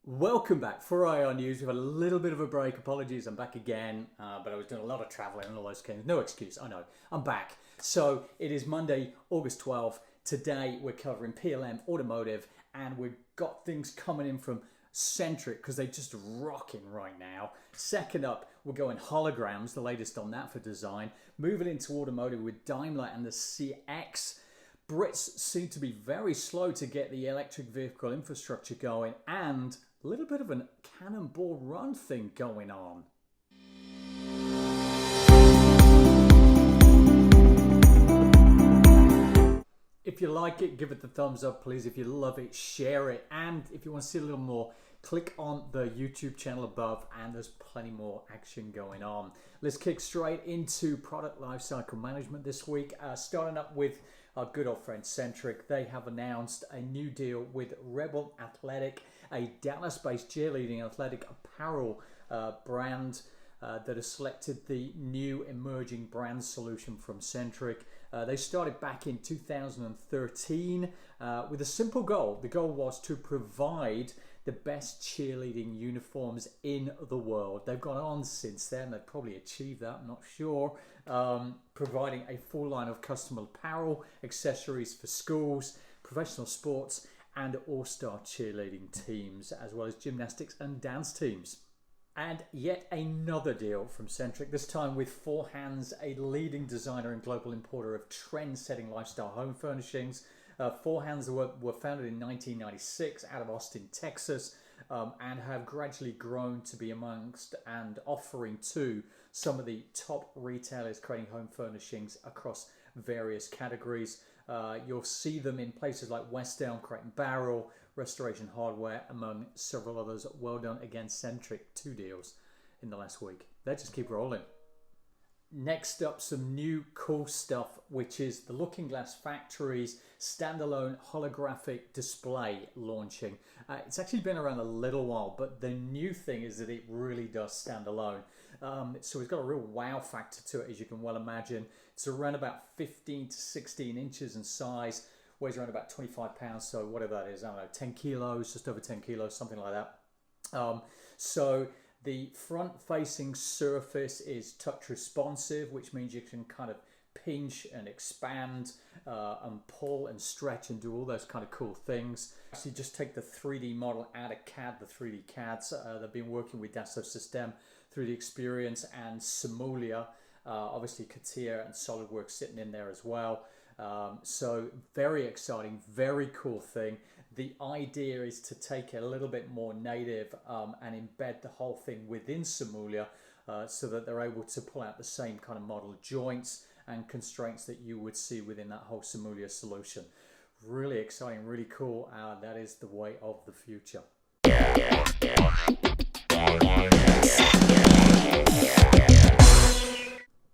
Welcome back for IR News. We've had a little bit of a break. Apologies, I'm back again, but I was doing a lot of traveling and all those things. No excuse, I know. I'm back. So it is Monday, August 12th. Today we're covering PLM, automotive, and we've got things coming in from Centric because they're just rocking right now. Second up, we're going holograms, the latest on that for design. Moving into automotive with Daimler and the CX. Brits seem to be very slow to get the electric vehicle infrastructure going, and a little bit of a Cannonball Run thing going on. If you like it, give it the thumbs up, please. If you love it, share it. And if you want to see a little more, click on the YouTube channel above, and there's plenty more action going on. Let's kick straight into product lifecycle management this week, starting up with our good old friend Centric. They have announced a new deal with Rebel Athletic, a Dallas-based cheerleading athletic apparel brand that has selected the new emerging brand solution from Centric. They started back in 2013 with a simple goal. The goal was to provide the best cheerleading uniforms in the world. They've gone on since then. They've probably achieved that, I'm not sure. Providing a full line of custom apparel, accessories for schools, professional sports, and all-star cheerleading teams, as well as gymnastics and dance teams. And yet another deal from Centric, this time with Four Hands, a leading designer and global importer of trend-setting lifestyle home furnishings. Four Hands were founded in 1996 out of Austin, Texas, and have gradually grown to be amongst and offering to some of the top retailers creating home furnishings across various categories. You'll see them in places like West Elm, Crate and Barrel, Restoration Hardware, among several others. Well done again, Centric. 2 deals in the last week. They just keep rolling. Next up, some new cool stuff, which is the Looking Glass Factory's standalone holographic display launching. It's actually been around a little while, but the new thing is that it really does stand alone. So it's got a real wow factor to it, as you can well imagine. It's around about 15 to 16 inches in size, weighs around about 25 pounds, so whatever that is, I don't know, 10 kilos, just over 10 kilos, something like that. So the front-facing surface is touch responsive, which means you can kind of pinch and expand and pull and stretch and do all those kind of cool things. Actually, just take the 3D model out of CAD, the 3D CADs. They've been working with Dassault Systèmes, 3D Experience, and Simulia. Obviously, CATIA and SolidWorks sitting in there as well. So very exciting, very cool thing. The idea is to take it a little bit more native and embed the whole thing within Simulia so that they're able to pull out the same kind of model joints and constraints that you would see within that whole Simulia solution. Really exciting, really cool. That is the way of the future.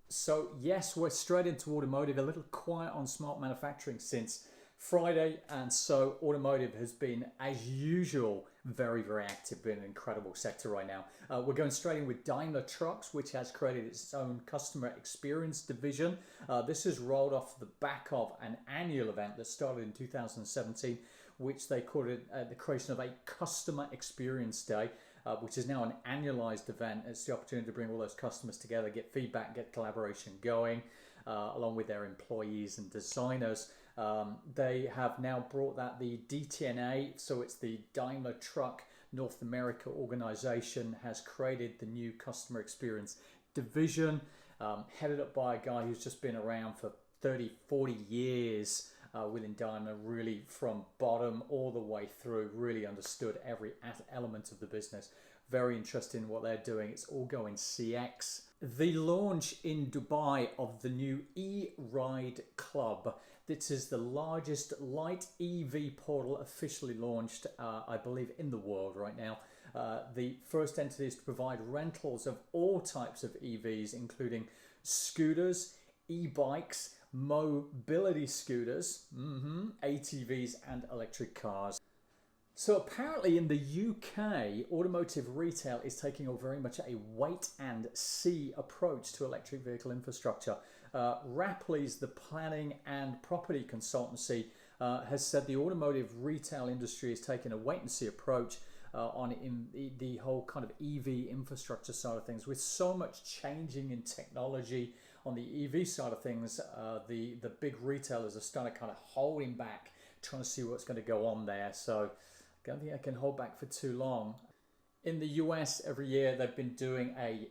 So yes, we're straight into automotive, a little quiet on smart manufacturing since Friday, and so automotive has been, as usual, very, very active, been an incredible sector right now. We're going straight in with Daimler Trucks, which has created its own customer experience division. This is rolled off the back of an annual event that started in 2017, which they called it the creation of a customer experience day, which is now an annualized event. It's the opportunity to bring all those customers together, get feedback, get collaboration going, along with their employees and designers. They have now brought that the DTNA, so it's the Daimler Truck North America organization, has created the new customer experience division, headed up by a guy who's just been around for 30, 40 years within Daimler, really from bottom all the way through, really understood every element of the business. Very interested in what they're doing. It's all going CX. The launch in Dubai of the new E-Ride Club. This is the largest light EV portal officially launched, I believe, in the world right now. The first entity is to provide rentals of all types of EVs, including scooters, e-bikes, mobility scooters, ATVs, and electric cars. So apparently in the UK, Automotive Retail is taking very much a wait and see approach to electric vehicle infrastructure. Rapley's, the planning and property consultancy, has said the automotive retail industry is taking a wait and see approach on in the whole kind of EV infrastructure side of things. With so much changing in technology on the EV side of things, the big retailers are starting kind of holding back, trying to see what's going to go on there. So I don't think I can hold back for too long. In the US, every year they've been doing a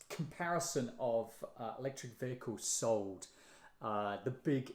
comparison of electric vehicles sold. The big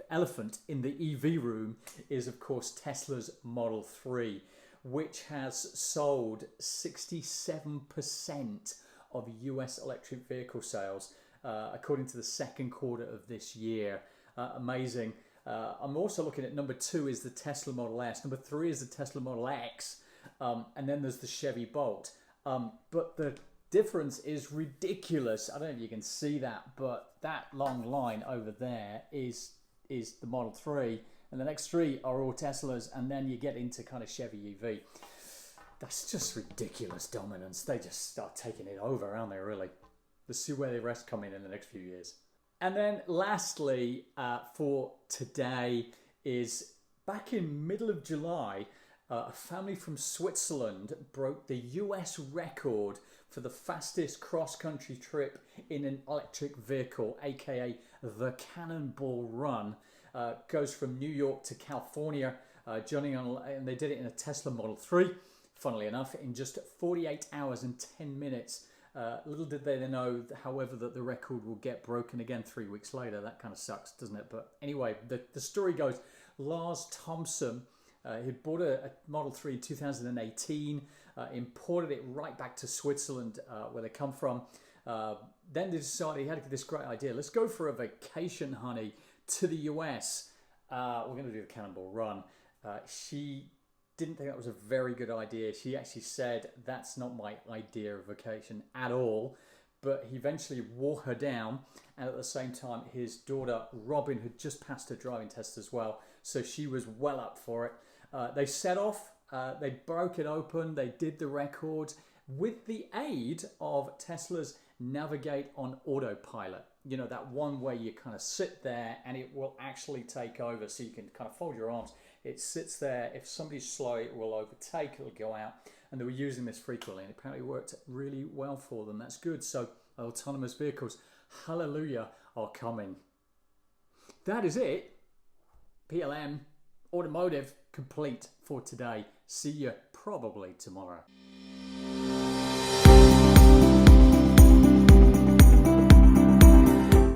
elephant in the EV room is, of course, Tesla's Model 3, which has sold 67% of US electric vehicle sales, according to the second quarter of this year. Amazing. I'm also looking at number 2 is the Tesla Model S. Number 3 is the Tesla Model X. And then there's the Chevy Bolt. But the difference is ridiculous. I don't know if you can see that, but that long line over there is the Model 3. And the next 3 are all Teslas. And then you get into kind of Chevy EV. That's just ridiculous dominance. They just start taking it over, aren't they, really? Let's see where the rest come in the next few years. And then lastly, for today is back in middle of July, a family from Switzerland broke the US record for the fastest cross-country trip in an electric vehicle, aka the Cannonball Run. Goes from New York to California, and they did it in a Tesla Model 3, funnily enough, in just 48 hours and 10 minutes. Little did they know, however, that the record will get broken again 3 weeks later. That kind of sucks, doesn't it? But anyway, the story goes, Lars Thompson, he bought a Model 3 in 2018, imported it right back to Switzerland, where they come from. Then they decided he had this great idea. Let's go for a vacation, honey, to the US. We're going to do the Cannonball Run. She didn't think that was a very good idea. She actually said, that's not my idea of vacation at all. But he eventually wore her down. And at the same time, his daughter, Robin, had just passed her driving test as well. So she was well up for it. They set off, they broke it open, they did the record with the aid of Tesla's Navigate on Autopilot. You know, that one where you kind of sit there and it will actually take over, so you can kind of fold your arms. It sits there. If somebody's slow, it will overtake, it'll go out. And they were using this frequently, and it apparently worked really well for them. That's good. So autonomous vehicles, hallelujah, are coming. That is it. PLM Automotive complete for today. See you probably tomorrow.